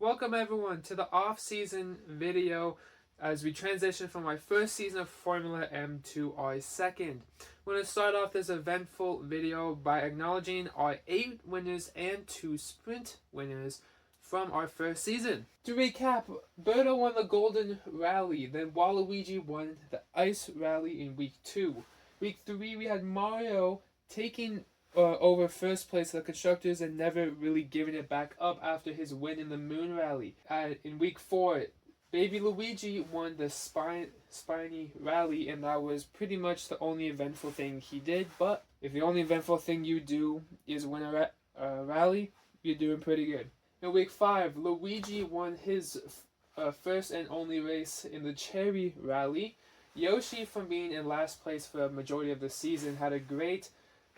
Welcome everyone to the off-season video as we transition from our first season of Formula M to our second. We're going to start off this eventful video by acknowledging our 8 winners and 2 sprint winners from our first season. To recap, Berto won the Golden Rally, then Waluigi won the Ice Rally in week 2. Week 3 we had Mario taking over first place of the constructors and never really giving it back up after his win in the Moon Rally. In week 4, Baby Luigi won the Spiny Rally, and that was pretty much the only eventful thing he did. But if the only eventful thing you do is win a rally, you're doing pretty good. In week 5, Luigi won his first and only race in the Cherry Rally. Yoshi, from being in last place for a majority of the season, had a great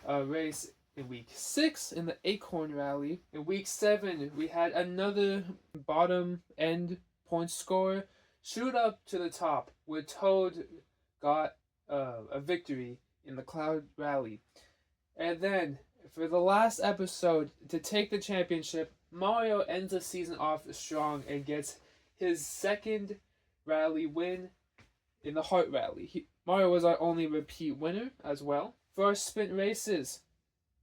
race in week 6 in the Acorn Rally. In week 7, we had another bottom end point scorer shoot up to the top, where Toad got a victory in the Cloud Rally. And then, for the last episode, to take the championship, Mario ends the season off strong and gets his second rally win in the Heart Rally. Mario was our only repeat winner as well. For our sprint races,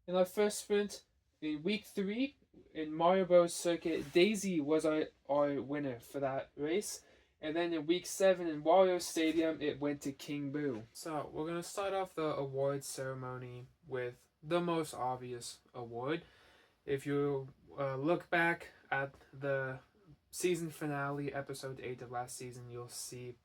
in our first sprint in week 3 in Mario Bros. Circuit, Daisy was our winner for that race. And then in week 7 in Wario Stadium, it went to King Boo. So we're going to start off the awards ceremony with the most obvious award. If you look back at the season finale, episode 8 of last season, you'll see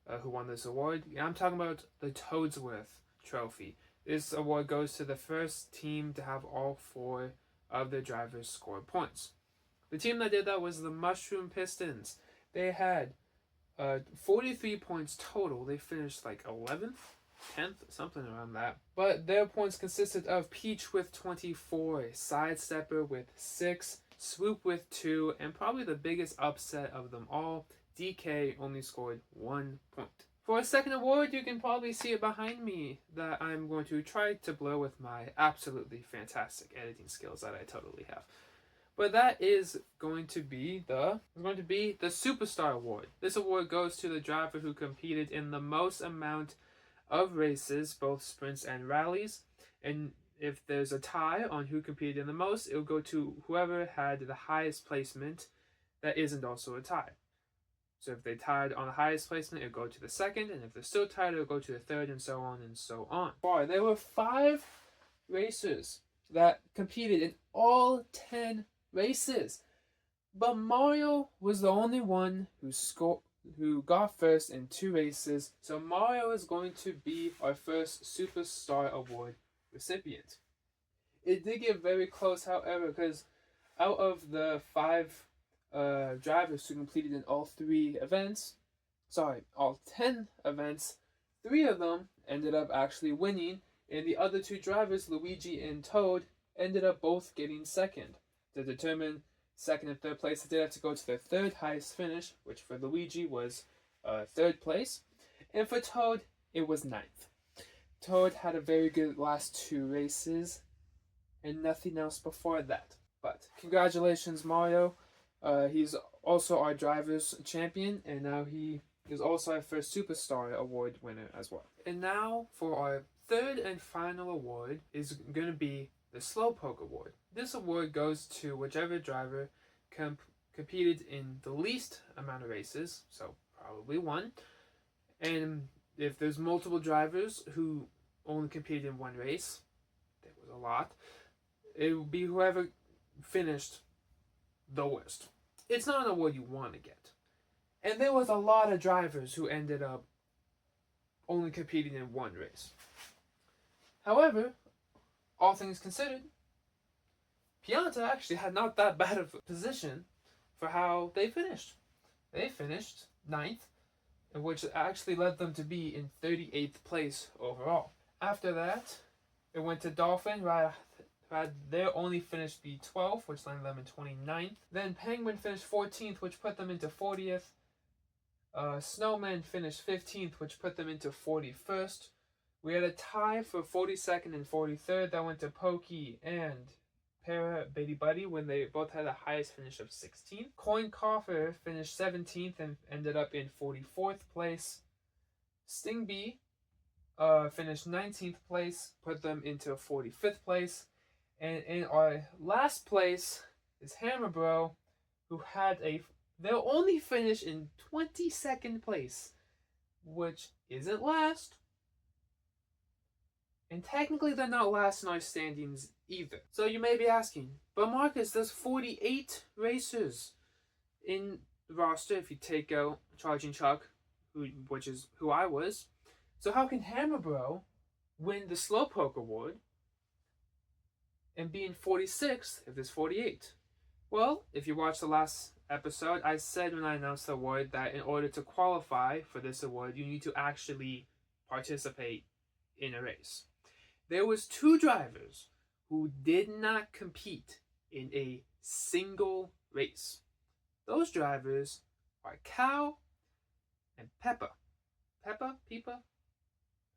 who won this award. I'm talking about the Toadsworth Trophy. This award goes to the first team to have all 4 of their drivers score points. The team that did that was the Mushroom Pistons. They had 43 points total. They finished like 11th, 10th, something around that. But their points consisted of Peach with 24, Sidestepper with 6, Swoop with 2, and probably the biggest upset of them all, DK only scored 1 point. For a second award, you can probably see it behind me that I'm going to try to blur with my absolutely fantastic editing skills that I totally have. But that is going to be the Superstar Award. This award goes to the driver who competed in the most amount of races, both sprints and rallies. And if there's a tie on who competed in the most, it'll go to whoever had the highest placement that isn't also a tie. So if they tied on the highest placement, it'll go to the second, and if they're still tied, it'll go to the third, and so on and so on. There were 5 racers that competed in all 10 races, but Mario was the only one who got first in 2 races. So Mario is going to be our first Superstar Award recipient. It did get very close, however, because out of the 5 drivers who completed in all 10 events, 3 of them ended up actually winning, and the other 2 drivers, Luigi and Toad, ended up both getting second. To determine second and third place, they did have to go to their third highest finish, which for Luigi was 3rd place, and for Toad, it was 9th. Toad had a very good last 2 races, and nothing else before that. But congratulations, Mario. He's also our driver's champion, and now he is also our first Superstar Award winner as well. And now for our third and final award is going to be the Slowpoke Award. This award goes to whichever driver competed in the least amount of races, so probably 1. And if there's multiple drivers who only competed in 1 race, there was a lot, it would be whoever finished the worst. It's not an award you want to get. And there was a lot of drivers who ended up only competing in 1 race. However, all things considered, Pianta actually had not that bad of a position for how they finished. They finished 9th, which actually led them to be in 38th place overall. After that, it went to Dolphin, had their only finish be 12th, which landed them in 29th. Then Penguin finished 14th, which put them into 40th. Snowman finished 15th, which put them into 41st. We had a tie for 42nd and 43rd that went to Pokey and Para Beatty Buddy when they both had the highest finish of 16th. Coin Coffer finished 17th and ended up in 44th place. Sting B finished 19th place, put them into 45th place. And in our last place is Hammer Bro, who had their only finish in 22nd place, which isn't last. And technically they're not last in our standings either. So you may be asking, but Marcus, there's 48 racers in the roster if you take out Charging Chuck, which is who I was. So how can Hammer Bro win the Slowpoke Award and be in 46th if there's 48? Well, if you watched the last episode, I said when I announced the award that in order to qualify for this award, you need to actually participate in a race. There was 2 drivers who did not compete in a single race. Those drivers are Cow and Peppa. Peppa? Peepa?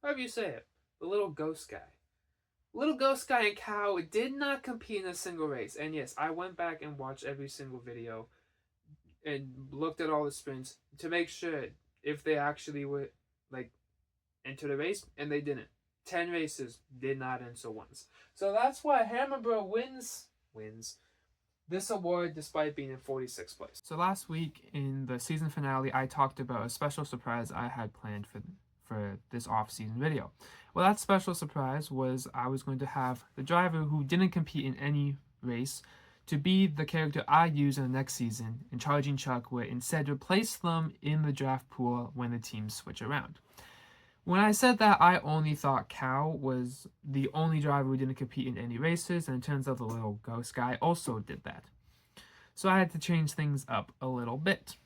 However you say it. The little ghost guy. Little ghost guy and Cow did not compete in a single race. And yes, I went back and watched every single video and looked at all the sprints to make sure if they actually would enter the race, and they didn't. 10 races did not enter once. So that's why Hammer Bro wins this award despite being in 46th place. So last week in the season finale, I talked about a special surprise I had planned for this off-season video. Well, that special surprise was I was going to have the driver who didn't compete in any race to be the character I use in the next season, and Charging Chuck would instead replace them in the draft pool when the teams switch around. When I said that, I only thought Cow was the only driver who didn't compete in any races, and it turns out the little ghost guy also did that. So I had to change things up a little bit.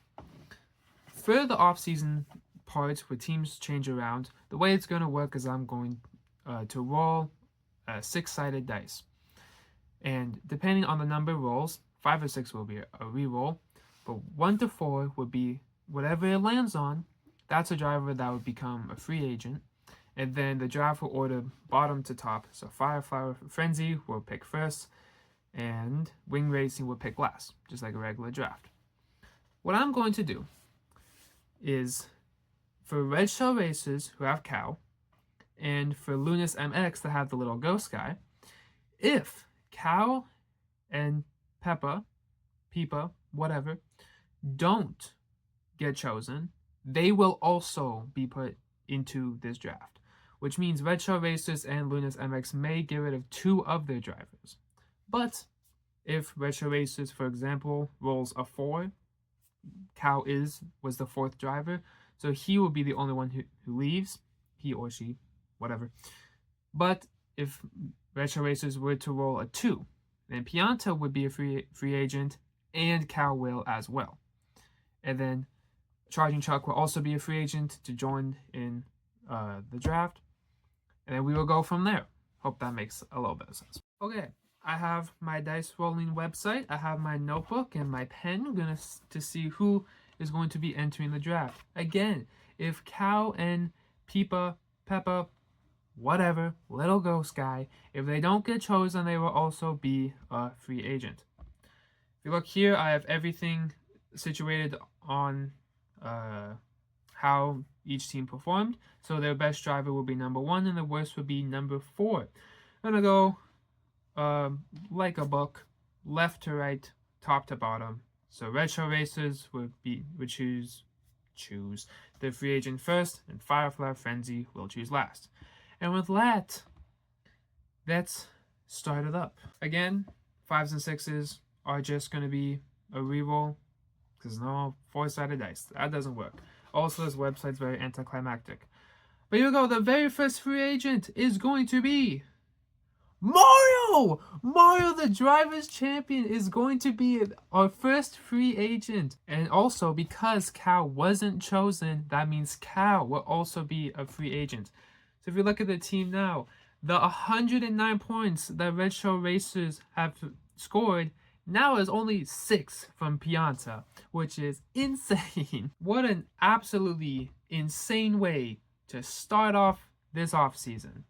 For the off-season part where teams change around, the way it's going to work is I'm going to roll 6-sided dice. And depending on the number of rolls, 5 or 6 will be a re-roll, but 1 to 4 would be whatever it lands on. That's a driver that would become a free agent. And then the draft will order bottom to top. So Fireflower Frenzy will pick first, and Wing Racing will pick last, just like a regular draft. What I'm going to do is, for Red Shell Racers who have Cow, and for Lunas MX that have the little ghost guy, if Cow and Peppa, Peepa, whatever, don't get chosen, they will also be put into this draft, which means Red Shell Racers and Lunas MX may get rid of 2 of their drivers. But if Red Shell Racers, for example, rolls a 4, Cow was the 4th driver, so he will be the only one who leaves, he or she, whatever. But if Red Shell Racers were to roll a 2, then Pianta would be a free agent, and Cow will as well. And then Charging Chuck will also be a free agent to join in the draft. And then we will go from there. Hope that makes a little bit of sense. Okay, I have my dice rolling website. I have my notebook and my pen. I'm going to see who is going to be entering the draft. Again, if Cow and Peepa, Peppa, whatever, little ghost guy, if they don't get chosen, they will also be a free agent. If you look here, I have everything situated on how each team performed. So their best driver will be number 1 and the worst would be number 4. I'm gonna go like a book, left to right, top to bottom. So Red Shell Racers would choose the free agent first, and Firefly Frenzy will choose last. And with that, let's start it up. Again, 5s and 6s are just gonna be a reroll, because no 4-sided dice. That doesn't work. Also, this website's very anticlimactic. But here we go. The very first free agent is going to be Mario! Mario, the Drivers' Champion, is going to be our first free agent. And also, because Cow wasn't chosen, that means Cow will also be a free agent. So if you look at the team now, the 109 points that Red Shell Racers have scored now is only 6 from Pianta, which is insane. What an absolutely insane way to start off this offseason.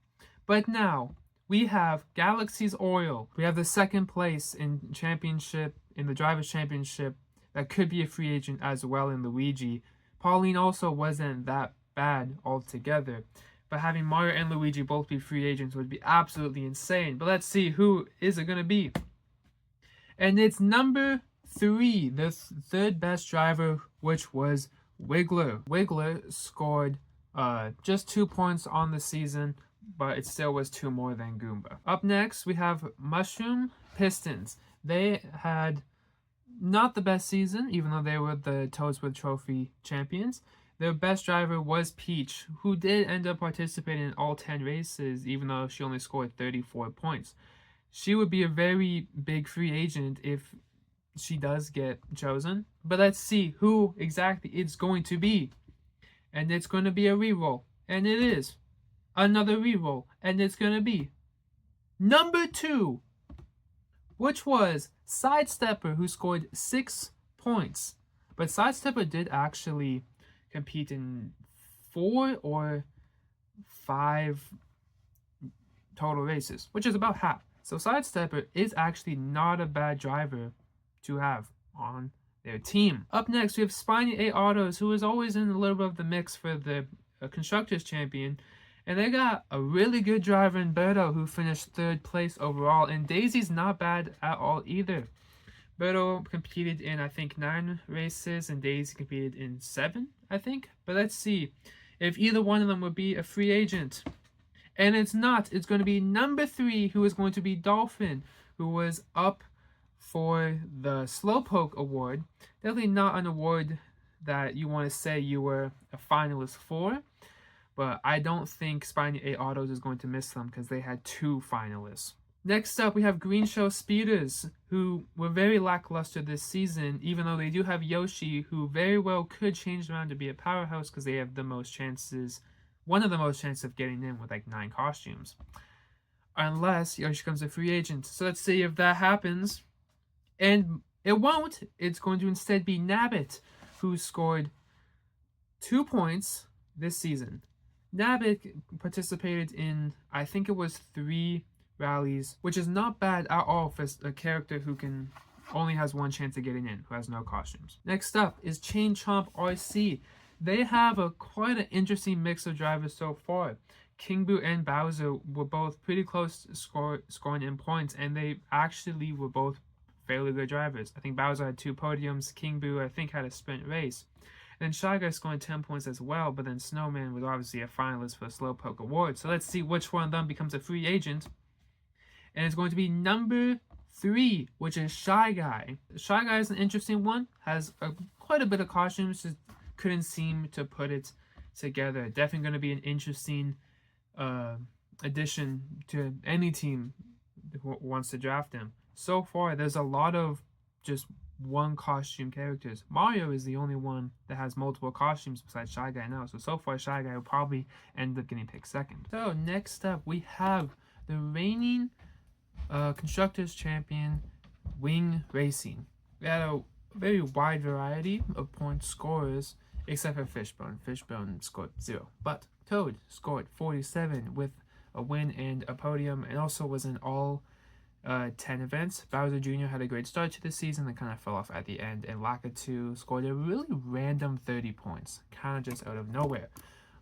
But now, we have Galaxy's Oil. We have the second place in the Drivers' Championship that could be a free agent as well in Luigi. Pauline also wasn't that bad altogether. But having Mario and Luigi both be free agents would be absolutely insane. But let's see, who is it going to be? And it's number 3, the third best driver, which was Wiggler. Wiggler scored just 2 points on the season, but it still was 2 more than Goomba. Up next, we have Mushroom Pistons. They had not the best season, even though they were the Toadsworth Trophy champions. Their best driver was Peach, who did end up participating in all 10 races, even though she only scored 34 points. She would be a very big free agent if she does get chosen. But let's see who exactly it's going to be. And it's going to be a reroll. And it is. Another reroll. And it's going to be number 2, which was Sidestepper, who scored 6 points. But Sidestepper did actually compete in 4 or 5 total races, which is about half. So Sidestepper is actually not a bad driver to have on their team. Up next, we have Spiny A Autos, who is always in a little bit of the mix for the Constructors Champion. And they got a really good driver in Berto, who finished 3rd place overall. And Daisy's not bad at all either. Berto competed in, I think, 9 races, and Daisy competed in 7, I think. But let's see if either one of them would be a free agent. And it's not. It's going to be number 3, who is going to be Dolphin, who was up for the Slowpoke Award. Definitely not an award that you want to say you were a finalist for. But I don't think Spiny A Autos is going to miss them because they had 2 finalists. Next up, we have Green Show Speeders, who were very lackluster this season, even though they do have Yoshi, who very well could change around to be a powerhouse because they have the most chances, one of the most chances of getting in with like 9 costumes. Unless Yoshi becomes a free agent. So let's see if that happens. And it won't. It's going to instead be Nabbit, who scored 2 points this season. Nabbit participated in, I think it was 3 rallies, which is not bad at all for a character who only has 1 chance of getting in, who has no costumes. Next up is Chain Chomp RC. They have quite an interesting mix of drivers so far. King Boo and Bowser were both pretty close to scoring in points, and they actually were both fairly good drivers. I think Bowser had 2 podiums. King Boo, I think, had a sprint race. And then Shy Guy scored 10 points as well, but then Snowman was obviously a finalist for the Slowpoke Award. So let's see which one of them becomes a free agent. And it's going to be number 3, which is Shy Guy. Shy Guy is an interesting one. Has quite a bit of costumes. Just couldn't seem to put it together. Definitely going to be an interesting addition to any team who wants to draft him. So far, there's a lot of just 1 costume characters. Mario is the only one that has multiple costumes besides Shy Guy now. So far, Shy Guy will probably end up getting picked second. So next up, we have the reigning Constructors Champion, Wing Racing. We had a very wide variety of point scorers, except for Fishbone. Fishbone scored 0. But Toad scored 47 with a win and a podium, and also was in all 10 events. Bowser Jr. had a great start to the season and kind of fell off at the end, and Lakitu scored a really random 30 points, kind of just out of nowhere.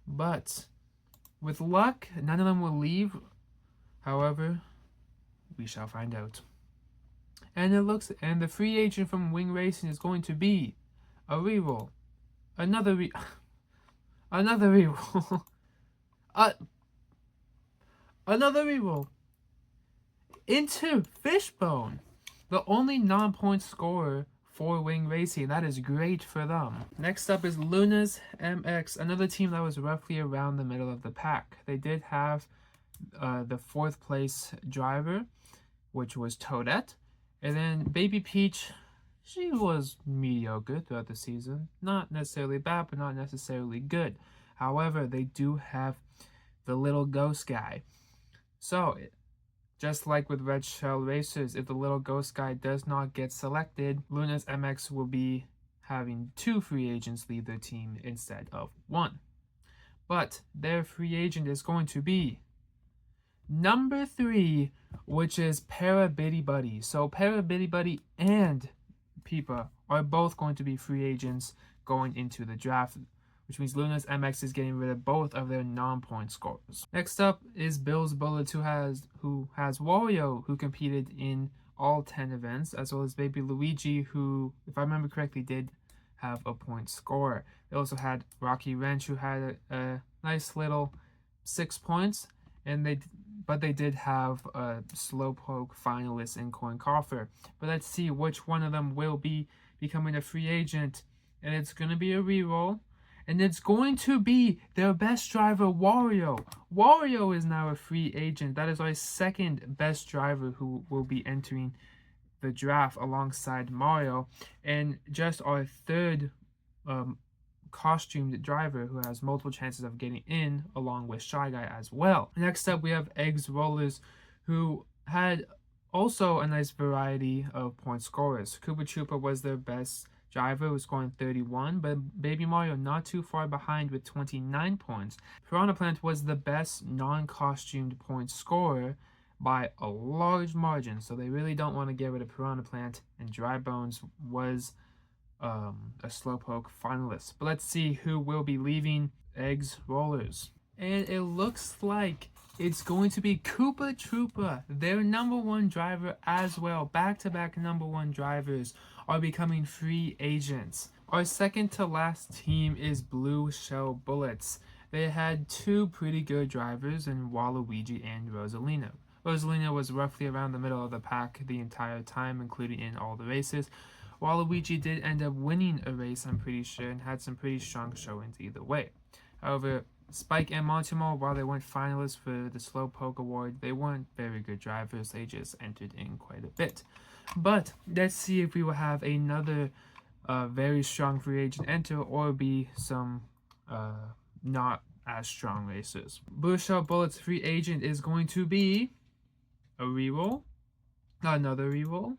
But with luck, none of them will leave. However, we shall find out. And the free agent from Wing Racing is going to be a reroll. Another reroll. Another reroll. Into Fishbone, the only non-point scorer for Wing Racing. That is great for them. Next up is Luna's MX, another team that was roughly around the middle of the pack. They did have the 4th place driver, which was Toadette. And then Baby Peach, she was mediocre throughout the season. Not necessarily bad, but not necessarily good. However, they do have the little ghost guy. So, just like with Red Shell Racers, if the little ghost guy does not get selected, Luna's MX will be having 2 free agents leave their team instead of 1. But their free agent is going to be Number 3, which is Para Bitty Buddy. So Para Bitty Buddy and Peepa are both going to be free agents going into the draft, which means Luna's MX is getting rid of both of their non-point scorers. Next up is Bill's Bullets, who has Wario, who competed in all 10 events, as well as Baby Luigi, who, if I remember correctly, did have a point scorer. They also had Rocky Wrench, who had a nice little 6 points, and they did have a Slowpoke finalist in Coin Coffer. But let's see which one of them will be becoming a free agent, and it's going to be a reroll. And it's going to be their best driver, Wario. Wario is now a free agent. That is our second best driver who will be entering the draft alongside Mario. And just our third costumed driver who has multiple chances of getting in, along with Shy Guy as well. Next up, we have Eggs Rollers, who had also a nice variety of point scorers. Koopa Troopa was their best driver, was scoring 31, but Baby Mario not too far behind with 29 points. Piranha Plant was the best non-costumed point scorer by a large margin, so they really don't want to get rid of Piranha Plant, and Dry Bones was a Slowpoke finalist. But let's see who will be leaving Eggs Rollers. And it looks like it's going to be Koopa Troopa, their #1 driver as well. Back-to-back #1 drivers are becoming free agents. Our second to last team is Blue Shell Bullets. They had 2 pretty good drivers in Waluigi and Rosalina. Rosalina was roughly around the middle of the pack the entire time, including in all the races. Waluigi did end up winning a race, I'm pretty sure, and had some pretty strong showings either way. However, Spike and Montemore, while they weren't finalists for the Slowpoke Award, they weren't very good drivers. They just entered in quite a bit. But let's see if we will have another very strong free agent enter, or be some not as strong racers. Blue Shell Bullets free agent is going to be a reroll, another reroll.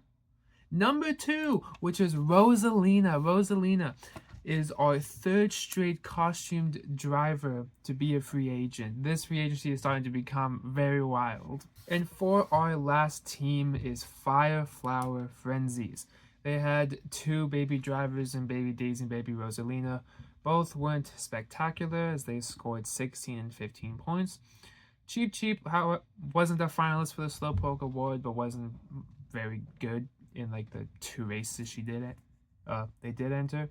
Number 2, which is Rosalina. Rosalina is our third straight costumed driver to be a free agent. This free agency is starting to become very wild. And for our last team is Fire Flower Frenzies. They had 2 baby drivers in Baby Daisy and Baby Rosalina. Both weren't spectacular, as they scored 16 and 15 points. Cheep Cheep wasn't a finalist for the Slowpoke Award, but wasn't very good in like the 2 races they did enter.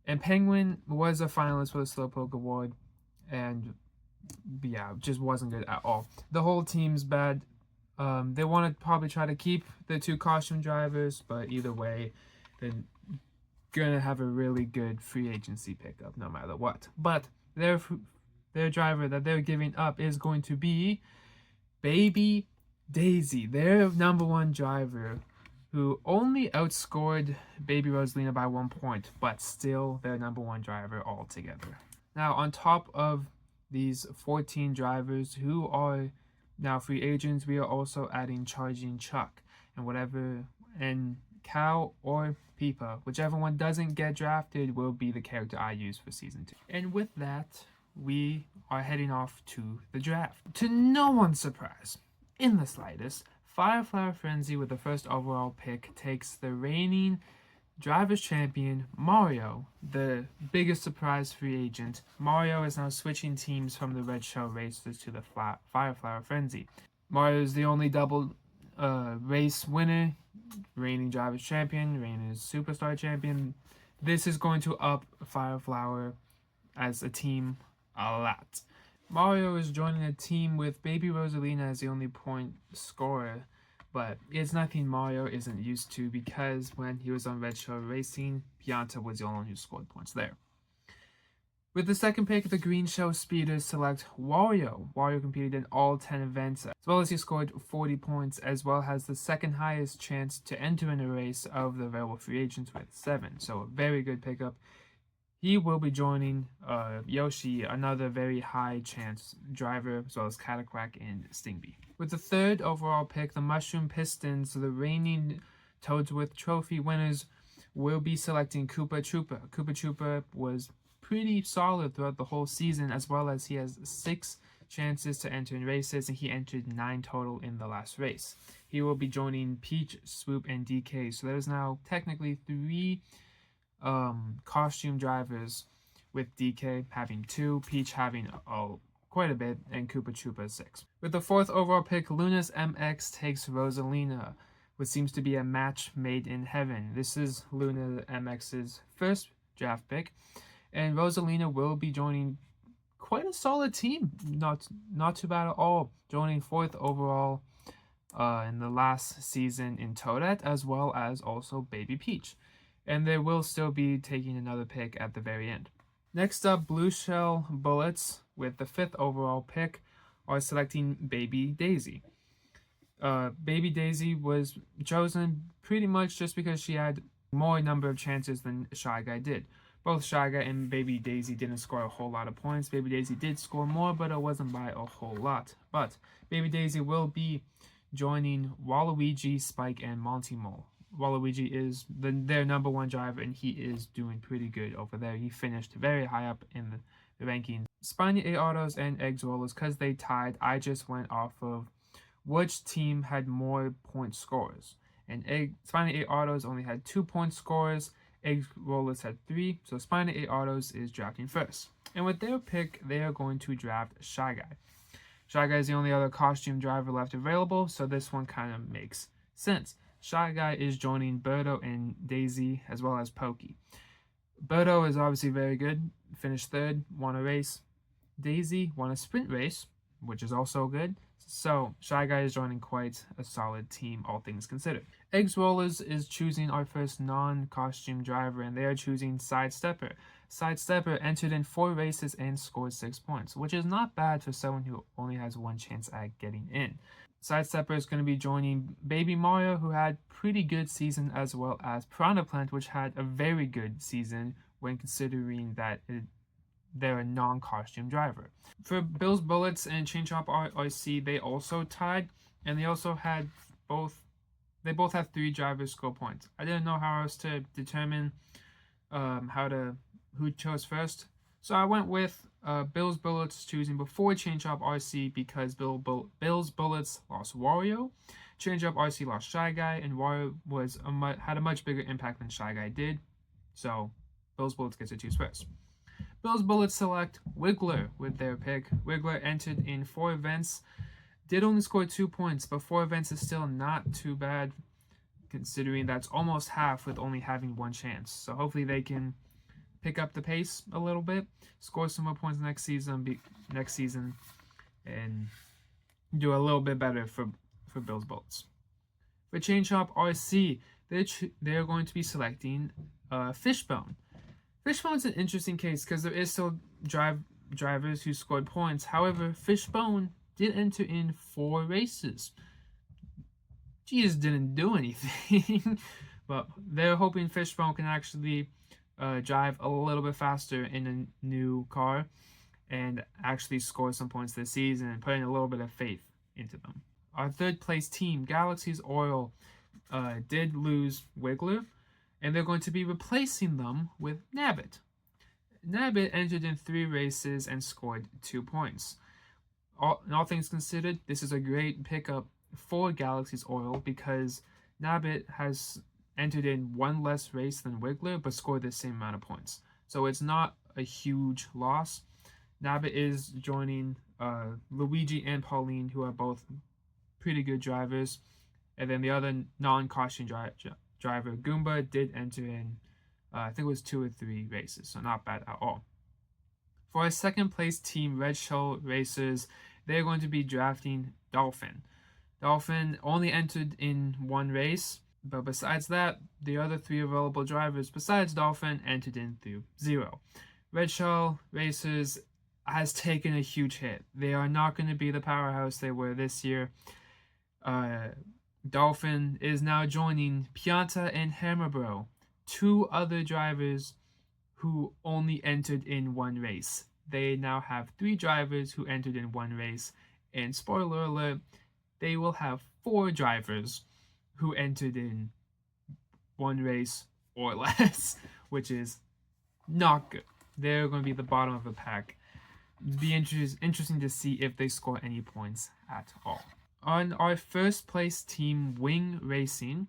And Penguin was a finalist for the Slowpoke Award, and yeah, just wasn't good at all. The whole team's bad. They want to probably try to keep the 2 costume drivers, but either way, they're gonna have a really good free agency pickup no matter what. But their driver that they're giving up is going to be Baby Daisy, their #1 driver, who only outscored Baby Rosalina by 1 point, but still their #1 driver altogether. Now, on top of these 14 drivers who are now free agents, we are also adding Charging Chuck, and Cow or Peepa, whichever one doesn't get drafted, will be the character I use for Season 2. And with that, we are heading off to the draft. To no one's surprise, in the slightest, Fireflower Frenzy, with the first overall pick, takes the reigning Drivers Champion, Mario, the biggest surprise free agent. Mario is now switching teams from the Red Shell Racers to the Fireflower Frenzy. Mario is the only double race winner, reigning Drivers Champion, reigning Superstar Champion. This is going to up Fireflower as a team a lot. Mario is joining a team with Baby Rosalina as the only point scorer, but it's nothing Mario isn't used to, because when he was on Red Shell Racing, Pianta was the only one who scored points there. With the second pick, the Green Shell Speeders select Wario. Wario competed in all 10 events, as well as he scored 40 points, as well as the second highest chance to enter in a race of the available free agents with 7. So a very good pickup. He will be joining Yoshi, another very high chance driver, as well as Cataquack and Stingby. With the third overall pick, the Mushroom Pistons, the reigning Toadsworth Trophy winners, will be selecting Koopa Troopa. Koopa Troopa was pretty solid throughout the whole season, as well as he has 6 chances to enter in races, and he entered 9 total in the last race. He will be joining Peach, Swoop, and DK. So there's now technically 3 costume drivers, with DK having 2, Peach having quite a bit, and Koopa Troopa 6. With the 4th overall pick, Luna's MX takes Rosalina, which seems to be a match made in heaven. This is Luna MX's first draft pick, and Rosalina will be joining quite a solid team. Not too bad at all. Joining 4th overall in the last season in Toadette, as well as also Baby Peach. And they will still be taking another pick at the very end. Next up, Blue Shell Bullets, with the 5th overall pick, are selecting Baby Daisy. Baby Daisy was chosen pretty much just because she had more number of chances than Shy Guy did. Both Shy Guy and Baby Daisy didn't score a whole lot of points. Baby Daisy did score more, but it wasn't by a whole lot. But Baby Daisy will be joining Waluigi, Spike, and Monty Mole. Waluigi is their number 1 driver, and he is doing pretty good over there. He finished very high up in the rankings. Spiny A Autos and Eggs Rollers, because they tied, I just went off of which team had more point scores. And Spiny A Autos only had 2 point scores. Egg Rollers had 3, so Spiny A Autos is drafting first. And with their pick, they are going to draft Shy Guy. Shy Guy is the only other costume driver left available, so this one kind of makes sense. Shy Guy is joining Birdo and Daisy, as well as Pokey. Birdo is obviously very good, finished 3rd, won a race. Daisy won a sprint race, which is also good. So Shy Guy is joining quite a solid team, all things considered. Eggs Rollers is choosing our first non-costume driver, and they are choosing Sidestepper. Sidestepper entered in 4 races and scored 6 points, which is not bad for someone who only has 1 chance at getting in. Sidestepper is going to be joining Baby Mario, who had pretty good season, as well as Piranha Plant, which had a very good season when considering that they're a non-costume driver. For Bill's Bullets and Chain Chomp RC, they also tied, and they also had both have 3 drivers score points. I didn't know how else to determine who chose first, so I went with Bill's Bullets choosing before Chain Chomp RC, because Bill's Bullets lost Wario, Chain Chomp RC lost Shy Guy, and Wario had a much bigger impact than Shy Guy did, so Bill's Bullets gets to choose first. Bill's Bullets select Wiggler with their pick. Wiggler entered in 4 events, did only score 2 points, but 4 events is still not too bad, considering that's almost half with only having 1 chance. So hopefully they can pick up the pace a little bit, score some more points next season, and do a little bit better for Bill's Bullets. For Chain Chomp RC, they're going to be selecting Fishbone. Fishbone's an interesting case because there is still drivers who scored points. However, Fishbone did enter in 4 races. He just didn't do anything. But they're hoping Fishbone can actually drive a little bit faster in a new car and actually score some points this season, and putting a little bit of faith into them. Our 3rd place team, Galaxy's Oil, did lose Wiggler, and they're going to be replacing them with Nabbit. Nabbit entered in 3 races and scored 2 points. All things considered, this is a great pickup for Galaxy's Oil, because Nabbit has entered in 1 less race than Wiggler, but scored the same amount of points. So it's not a huge loss. Nabbit is joining Luigi and Pauline, who are both pretty good drivers. And then the other non-costume driver, Goomba, did enter in, I think it was 2 or 3 races, so not bad at all. For our 2nd place team, Red Shell Racers, they're going to be drafting Dolphin. Dolphin only entered in 1 race, but besides that, the other 3 available drivers besides Dolphin entered in through 0. Red Shell Racers has taken a huge hit. They are not going to be the powerhouse they were this year. Dolphin is now joining Pianta and Hammerbro, 2 other drivers who only entered in 1 race. They now have 3 drivers who entered in 1 race, and spoiler alert, they will have 4 drivers who entered in 1 race or less, which is not good. They're going to be the bottom of the pack. be interesting to see if they score any points at all. On our first place team, Wing Racing,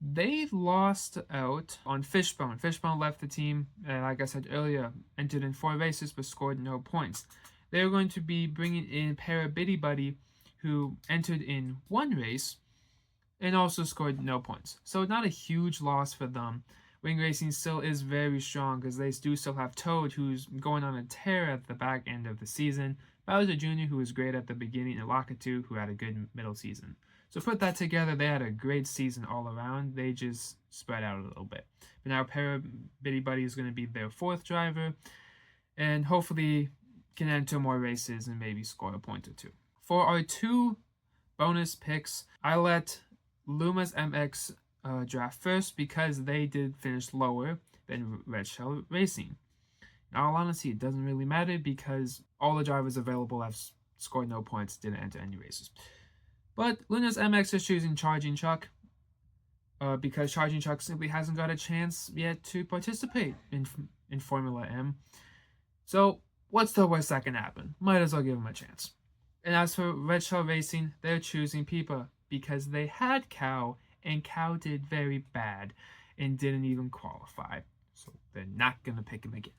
they lost out on Fishbone. Fishbone left the team, like I said earlier, entered in 4 races but scored no points. They were going to be bringing in Parabitty Buddy, who entered in 1 race and also scored no points. So not a huge loss for them. Wing Racing still is very strong because they do still have Toad, who's going on a tear at the back end of the season, Bowser Jr., who was great at the beginning, and Lakitu, who had a good middle season. So put that together, they had a great season all around. They just spread out a little bit. But now Parabitty Buddy is going to be their 4th driver, and hopefully can enter more races and maybe score a point or 2. For our 2 bonus picks, I let Luma's MX draft first because they did finish lower than Red Shell Racing. In all honesty, it doesn't really matter because all the drivers available have scored no points, didn't enter any races. But Luna's MX is choosing Charging Chuck because Charging Chuck simply hasn't got a chance yet to participate in Formula M. So what's the worst that can happen? Might as well give him a chance. And as for Red Shell Racing, they're choosing Peepa because they had Cow, and Cow did very bad and didn't even qualify. So they're not going to pick him again.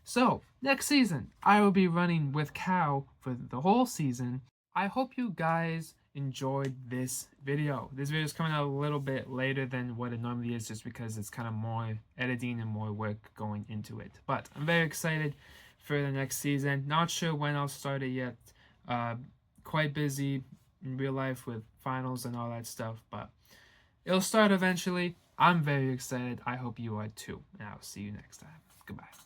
So next season, I will be running with Cow for the whole season. I hope you guys enjoyed this video. This video is coming out a little bit later than what it normally is just because it's kind of more editing and more work going into it. But I'm very excited for the next season. Not sure when I'll start it yet. Quite busy in real life with finals and all that stuff, but it'll start eventually. I'm very excited. I hope you are too. And I'll see you next time. Goodbye.